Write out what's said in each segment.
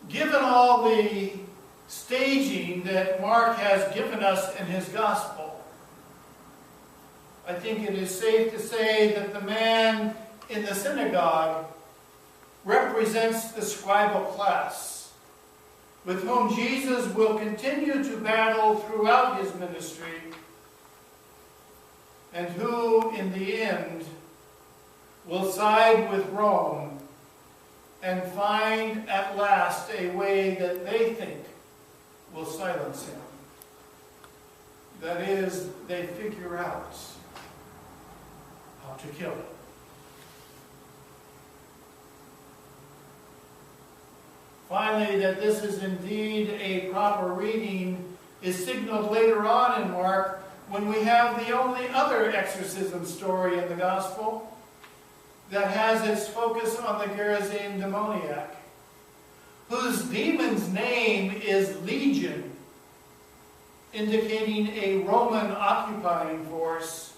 given all the staging that Mark has given us in his gospel, I think it is safe to say that the man in the synagogue represents the scribal class, with whom Jesus will continue to battle throughout his ministry, and who, in the end, will side with Rome and find at last a way that they think will silence him. That is, they figure out how to kill him. Finally, that this is indeed a proper reading is signaled later on in Mark when we have the only other exorcism story in the Gospel that has its focus on the Gerasene demoniac, whose demon's name is Legion, indicating a Roman occupying force,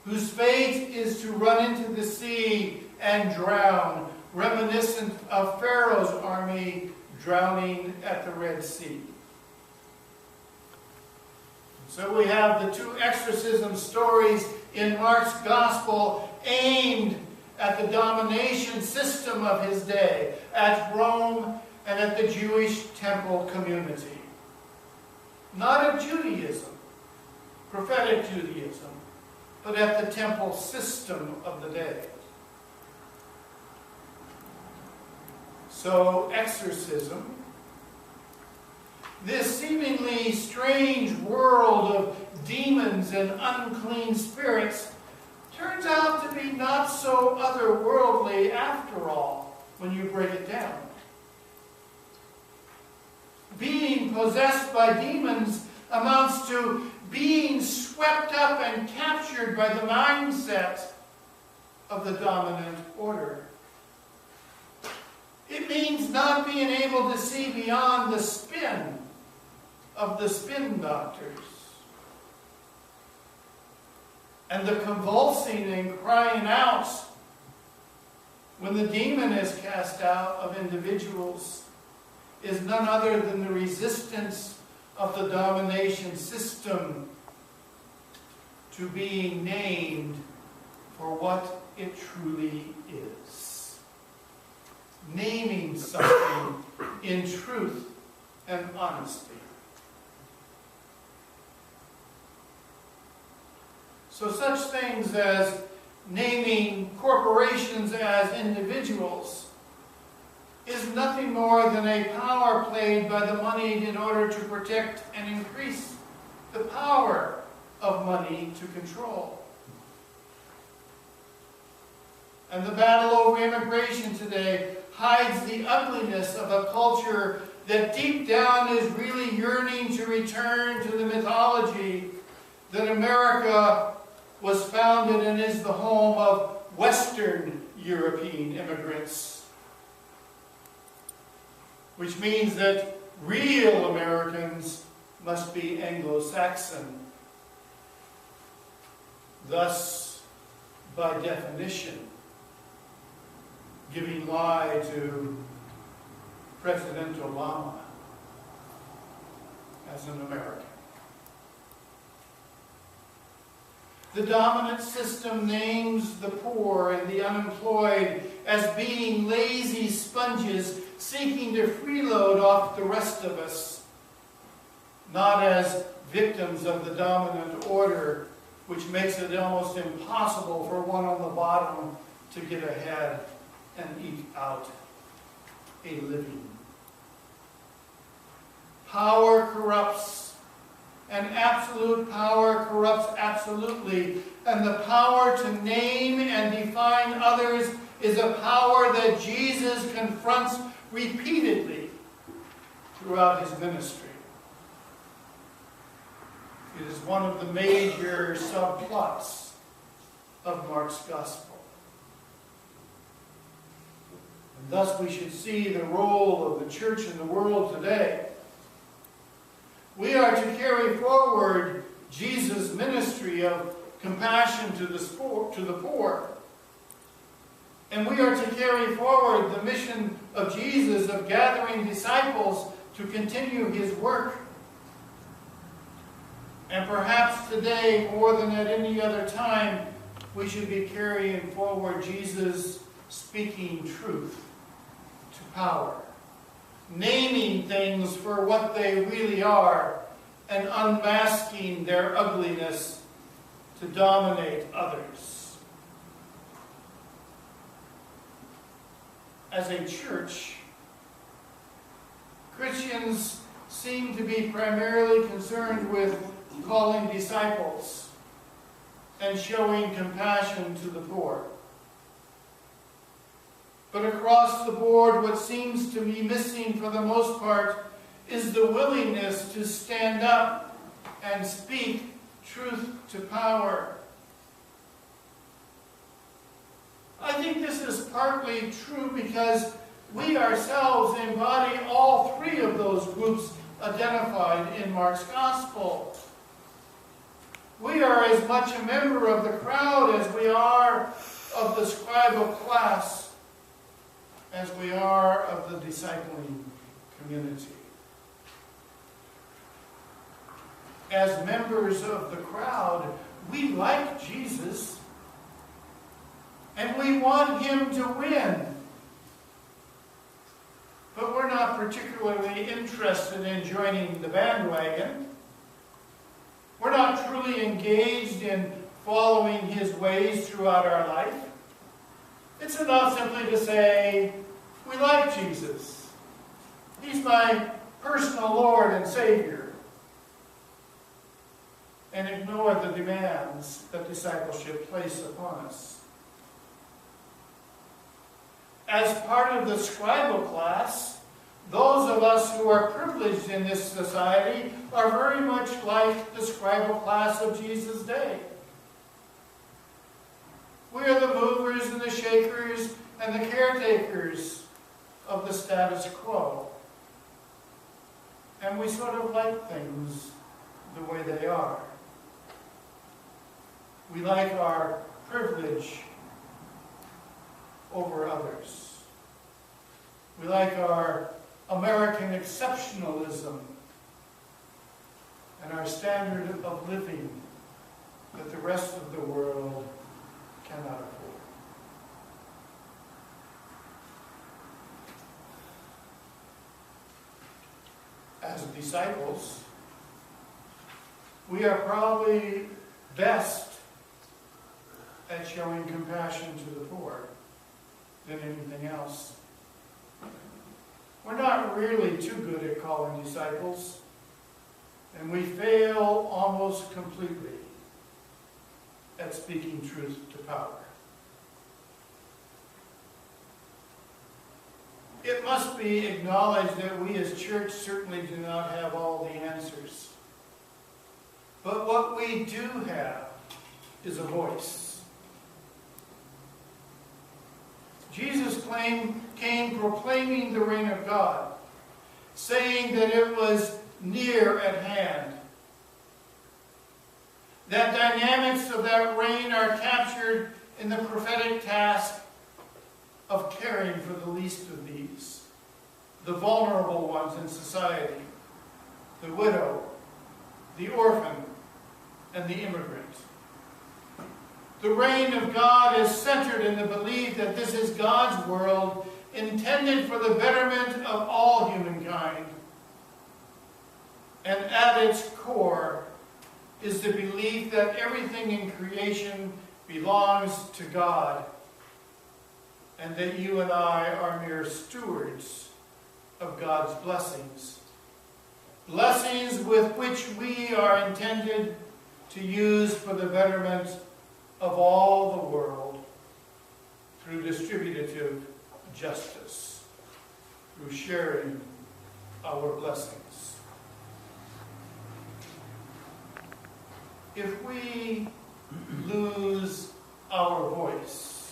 whose fate is to run into the sea and drown, reminiscent of Pharaoh's army drowning at the Red Sea. So we have the two exorcism stories in Mark's Gospel aimed at the domination system of his day, at Rome and at the Jewish temple community. Not at Judaism, prophetic Judaism, but at the temple system of the day. So, exorcism, this seemingly strange world of demons and unclean spirits, turns out to be not so otherworldly after all, when you break it down. Being possessed by demons amounts to being swept up and captured by the mindset of the dominant order. It means not being able to see beyond the spin of the spin doctors, and the convulsing and crying out when the demon is cast out of individuals is none other than the resistance of the domination system to being named for what it truly is. Naming something in truth and honesty. So such things as naming corporations as individuals is nothing more than a power played by the moneyed in order to protect and increase the power of money to control. And the battle over immigration today hides the ugliness of a culture that deep down is really yearning to return to the mythology that America was founded and is the home of Western European immigrants. Which means that real Americans must be Anglo-Saxon. Thus, by definition, giving lie to President Obama as an American. The dominant system names the poor and the unemployed as being lazy sponges seeking to freeload off the rest of us, not as victims of the dominant order, which makes it almost impossible for one on the bottom to get ahead and eke out a living. Power corrupts, and absolute power corrupts absolutely, and the power to name and define others is a power that Jesus confronts repeatedly throughout his ministry. It is one of the major subplots of Mark's Gospel. And thus we should see the role of the church in the world today. We are to carry forward Jesus' ministry of compassion to the poor And we are to carry forward the mission of Jesus of gathering disciples to continue his work. And perhaps today, more than at any other time, we should be carrying forward Jesus speaking truth to power, naming things for what they really are, and unmasking their ugliness to dominate others. As a church, Christians seem to be primarily concerned with calling disciples and showing compassion to the poor. But across the board, what seems to be missing for the most part is the willingness to stand up and speak truth to power. I think this is partly true because we ourselves embody all three of those groups identified in Mark's Gospel. We are as much a member of the crowd as we are of the scribal class, as we are of the discipling community. As members of the crowd, we like Jesus, and we want him to win. But we're not particularly interested in joining the bandwagon. We're not truly engaged in following his ways throughout our life. It's enough simply to say, we like Jesus. He's my personal Lord and Savior. And ignore the demands that discipleship places upon us. As part of the scribal class, those of us who are privileged in this society are very much like the scribal class of Jesus' day. We are the movers and the shakers and the caretakers of the status quo. And we sort of like things the way they are. We like our privilege over others. We like our American exceptionalism and our standard of living that the rest of the world cannot afford. As disciples, we are probably best at showing compassion to the poor than anything else. We're not really too good at calling disciples, and we fail almost completely at speaking truth to power. It must be acknowledged that we as church certainly do not have all the answers. But what we do have is a voice. Jesus came proclaiming the reign of God, saying that it was near at hand. That dynamics of that reign are captured in the prophetic task of caring for the least of these, the vulnerable ones in society, the widow, the orphan, and the immigrant. The reign of God is centered in the belief that this is God's world intended for the betterment of all humankind. And at its core is the belief that everything in creation belongs to God and that you and I are mere stewards of God's blessings. Blessings with which we are intended to use for the betterment of all the world through distributive justice, through sharing our blessings. If we lose our voice,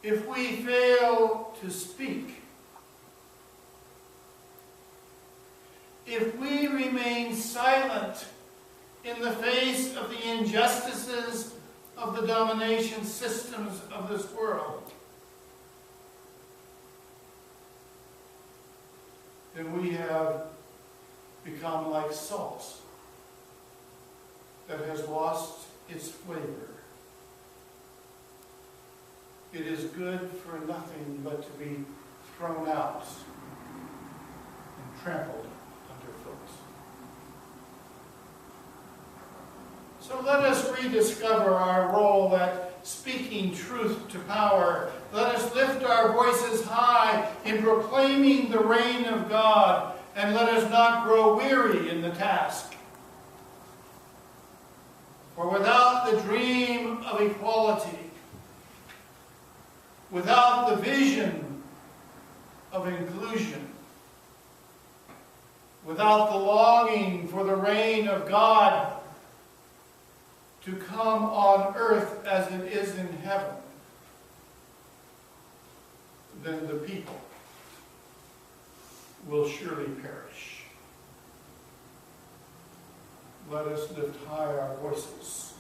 if we fail to speak, if we remain silent in the face of the injustices of the domination systems of this world, then we have become like salt that has lost its flavor. It is good for nothing but to be thrown out and trampled underfoot. So let us rediscover our role at speaking truth to power. Let us lift our voices high in proclaiming the reign of God, and let us not grow weary in the task. For without the dream of equality, without the vision of inclusion, without the longing for the reign of God to come on earth as it is in heaven, then the people will surely perish. Let us lift high our voices